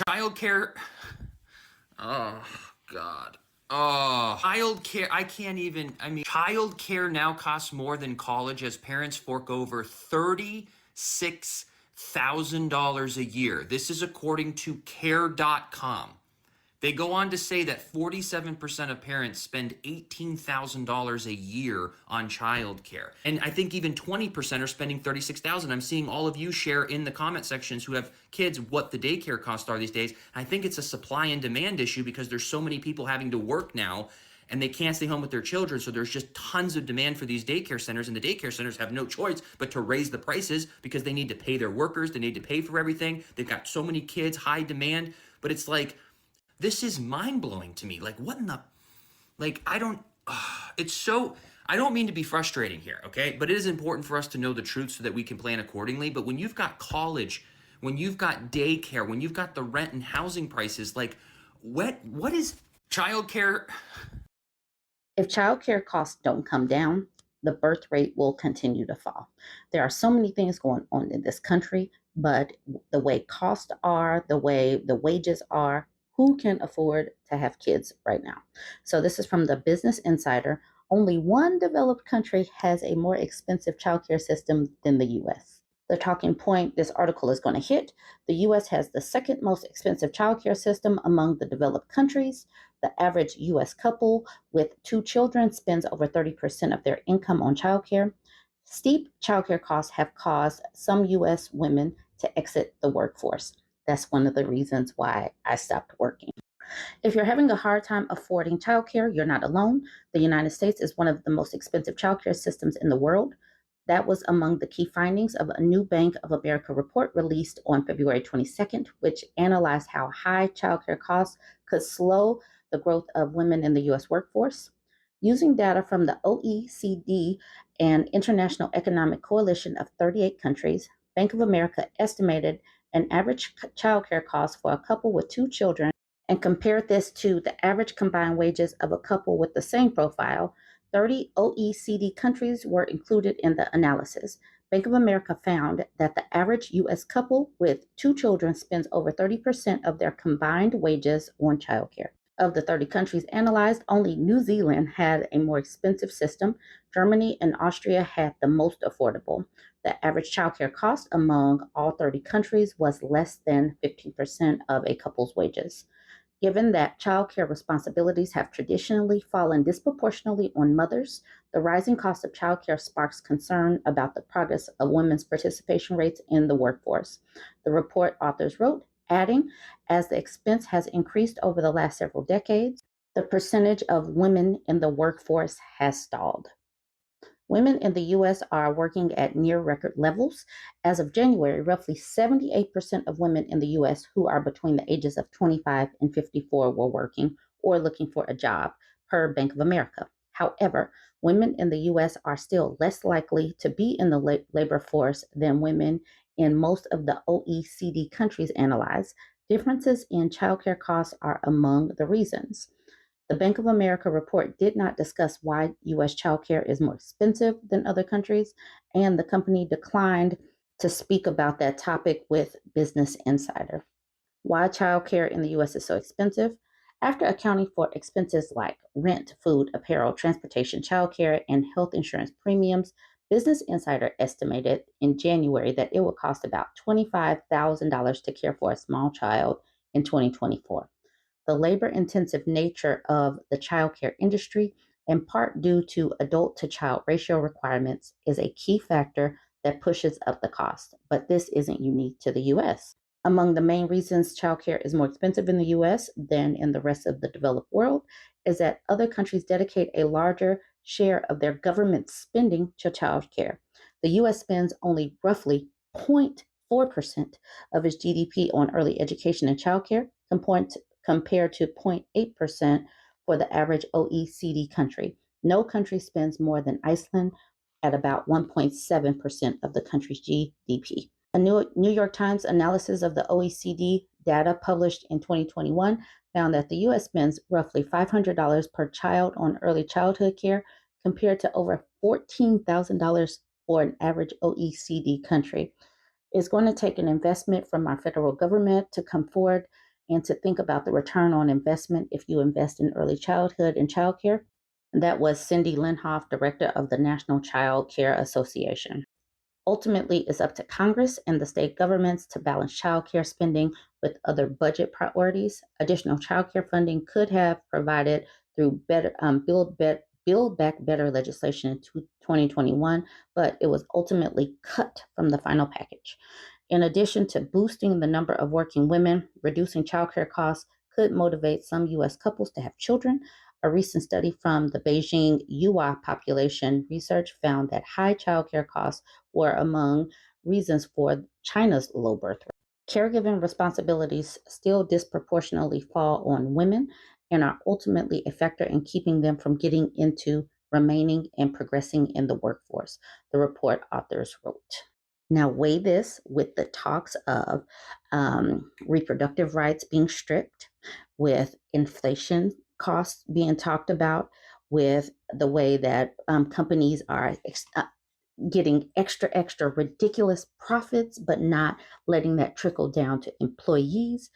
Childcare. Oh, God. Oh, childcare. I can't even. I mean, childcare now costs more than college as parents fork over $36,000 a year. This is according to care.com. They go on to say that 47% of parents spend $18,000 a year on childcare. And I think even 20% are spending $36,000. I'm seeing all of you share in the comment sections who have kids what the daycare costs are these days. I think it's a supply and demand issue because there's so many people having to work now and they can't stay home with their children. So there's just tons of demand for these daycare centers, and the daycare centers have no choice but to raise the prices because they need to pay their workers. They need to pay for everything. They've got so many kids, high demand, but it's like, this is mind-blowing to me. Like, what in the, like, it's so, I don't mean to be frustrating here, okay? But it is important for us to know the truth so that we can plan accordingly. But when you've got college, when you've got daycare, when you've got the rent and housing prices, like, what is childcare? If childcare costs don't come down, the birth rate will continue to fall. There are so many things going on in this country, but the way costs are, the way the wages are, who can afford to have kids right now? So this is from the Business Insider. Only one developed country has a more expensive childcare system than the US. The talking point this article is going to hit: the US has the second most expensive childcare system among the developed countries. The average US couple with 2 children spends over 30% of their income on childcare. Steep childcare costs have caused some US women to exit the workforce. That's one of the reasons why I stopped working. If you're having a hard time affording childcare, you're not alone. The United States is one of the most expensive childcare systems in the world. That was among the key findings of a new Bank of America report released on February 22nd, which analyzed how high childcare costs could slow the growth of women in the U.S. workforce. Using data from the OECD and International Economic Coalition of 38 countries, Bank of America estimated an average childcare cost for a couple with 2 children and compared this to the average combined wages of a couple with the same profile. 30 OECD countries were included in the analysis. Bank of America found that the average U.S. couple with 2 children spends over 30% of their combined wages on childcare. Of the 30 countries analyzed, only New Zealand had a more expensive system. Germany and Austria had the most affordable. The average childcare cost among all 30 countries was less than 15% of a couple's wages. Given that childcare responsibilities have traditionally fallen disproportionately on mothers, the rising cost of childcare sparks concern about the progress of women's participation rates in the workforce. The report authors wrote, adding, as the expense has increased over the last several decades, the percentage of women in the workforce has stalled. Women in the U.S. are working at near record levels. As of January, roughly 78% of women in the U.S. who are between the ages of 25 and 54 were working or looking for a job, per Bank of America. However, women in the U.S. are still less likely to be in the labor force than women in most of the OECD countries analyzed. Differences in childcare costs are among the reasons. The Bank of America report did not discuss why U.S. childcare is more expensive than other countries, and the company declined to speak about that topic with Business Insider. Why childcare in the U.S. is so expensive? After accounting for expenses like rent, food, apparel, transportation, childcare, and health insurance premiums, Business Insider estimated in January that it would cost about $25,000 to care for a small child in 2024. The labor-intensive nature of the childcare industry, in part due to adult-to-child ratio requirements, is a key factor that pushes up the cost, but this isn't unique to the U.S. Among the main reasons childcare is more expensive in the U.S. than in the rest of the developed world is that other countries dedicate a larger share of their government spending to childcare. The U.S. spends only roughly 0.4% of its GDP on early education and childcare, compared to 0.8% for the average OECD country. No country spends more than Iceland at about 1.7% of the country's GDP. A New York Times analysis of the OECD data published in 2021 found that the U.S. spends roughly $500 per child on early childhood care, compared to over $14,000 for an average OECD country. It's going to take an investment from our federal government to come forward and to think about the return on investment if you invest in early childhood and childcare. That was Cindy Linhoff, director of the National Child Care Association. Ultimately, it's up to Congress and the state governments to balance child care spending with other budget priorities. Additional child care funding could have provided through better build back better legislation in 2021, but it was ultimately cut from the final package. In addition to boosting the number of working women, reducing childcare costs could motivate some U.S. couples to have children. A recent study from the Beijing Yuhua Population Research found that high childcare costs were among reasons for China's low birth rate. Caregiving responsibilities still disproportionately fall on women and are ultimately a factor in keeping them from getting into, remaining, and progressing in the workforce, the report authors wrote. Now, weigh this with the talks of reproductive rights being stripped, with inflation costs being talked about, with the way that companies are getting extra ridiculous profits, but not letting that trickle down to employees.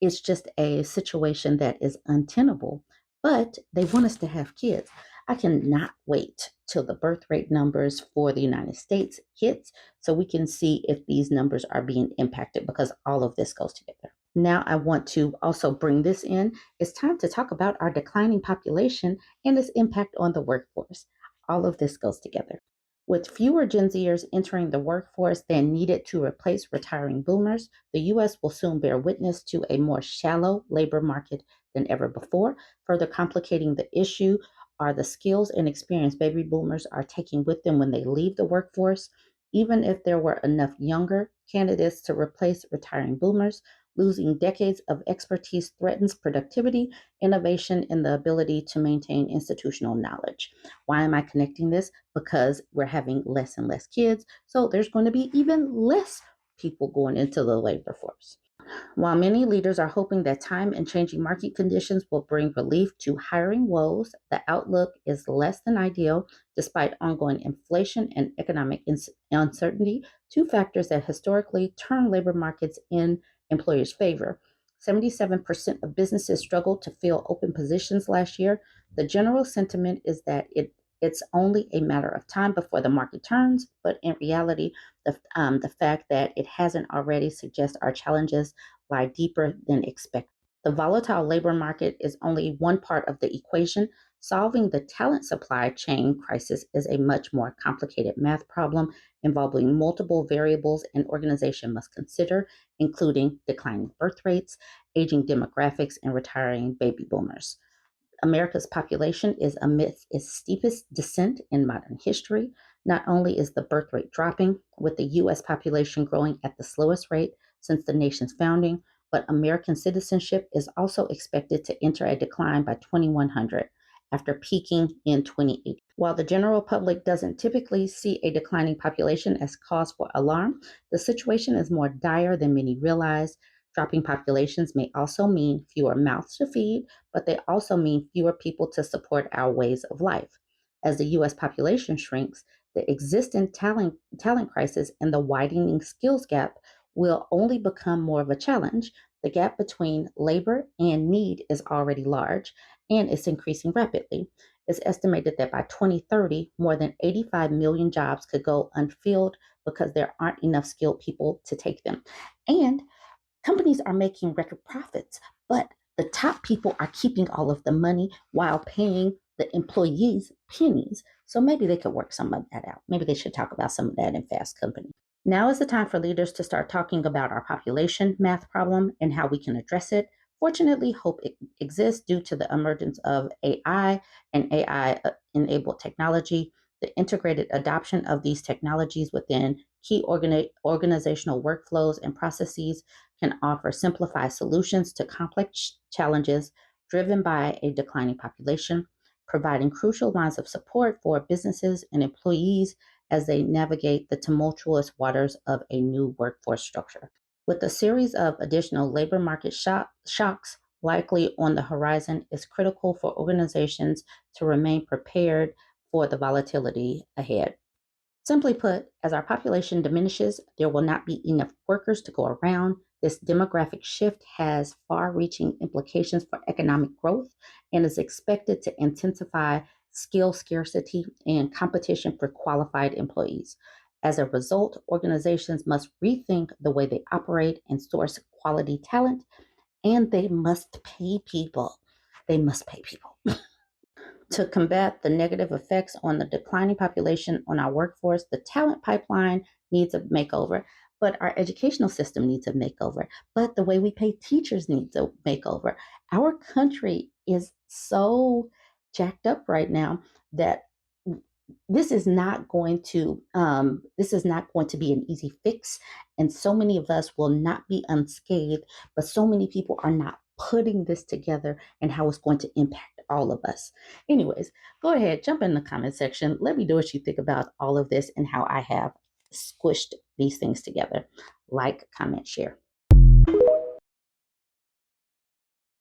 It's just a situation that is untenable, but they want us to have kids. I cannot wait till the birth rate numbers for the United States hits so we can see if these numbers are being impacted, because all of this goes together. Now I want to also bring this in. It's time to talk about our declining population and its impact on the workforce. All of this goes together. With fewer Gen Zers entering the workforce than needed to replace retiring boomers, the U.S. will soon bear witness to a more shallow labor market than ever before. Further complicating the issue are the skills and experience baby boomers are taking with them when they leave the workforce. Even if there were enough younger candidates to replace retiring boomers, losing decades of expertise threatens productivity, innovation, and the ability to maintain institutional knowledge. Why am I connecting this? Because we're having less and less kids, so there's going to be even less people going into the labor force. While many leaders are hoping that time and changing market conditions will bring relief to hiring woes, the outlook is less than ideal despite ongoing inflation and economic uncertainty, two factors that historically turn labor markets in employers' favor. 77% of businesses struggled to fill open positions last year. The general sentiment is that it's only a matter of time before the market turns, but in reality, the fact that it hasn't already suggests our challenges lie deeper than expected. The volatile labor market is only one part of the equation. Solving the talent supply chain crisis is a much more complicated math problem involving multiple variables an organization must consider, including declining birth rates, aging demographics, and retiring baby boomers. America's population is amidst its steepest descent in modern history. Not only is the birth rate dropping, with the U.S. population growing at the slowest rate since the nation's founding, but American citizenship is also expected to enter a decline by 2100 after peaking in 2080. While the general public doesn't typically see a declining population as cause for alarm, the situation is more dire than many realize. Dropping populations may also mean fewer mouths to feed, but they also mean fewer people to support our ways of life. As the U.S. population shrinks, the existing talent crisis and the widening skills gap will only become more of a challenge. The gap between labor and need is already large, and it's increasing rapidly. It's estimated that by 2030, more than 85 million jobs could go unfilled because there aren't enough skilled people to take them. And companies are making record profits, but the top people are keeping all of the money while paying the employees pennies. So maybe they could work some of that out. Maybe they should talk about some of that in Fast Company. Now is the time for leaders to start talking about our population math problem and how we can address it. Fortunately, hope exists due to the emergence of AI and AI enabled technology. The integrated adoption of these technologies within key organizational workflows and processes can offer simplified solutions to complex challenges driven by a declining population, providing crucial lines of support for businesses and employees as they navigate the tumultuous waters of a new workforce structure. With a series of additional labor market shocks likely on the horizon, it's critical for organizations to remain prepared for the volatility ahead. Simply put, as our population diminishes, there will not be enough workers to go around. This demographic shift has far reaching implications for economic growth and is expected to intensify skill scarcity and competition for qualified employees. As a result, organizations must rethink the way they operate and source quality talent, and they must pay people. They must pay people. To combat the negative effects on the declining population on our workforce, the talent pipeline needs a makeover, but our educational system needs a makeover. But the way we pay teachers needs a makeover. Our country is so jacked up right now that this is not going to be an easy fix, and so many of us will not be unscathed, but so many people are not putting this together and how it's going to impact all of us. Anyways, go ahead, jump in the comment section, let me know what you think about all of this and how I have squished these things together. Like, comment, share.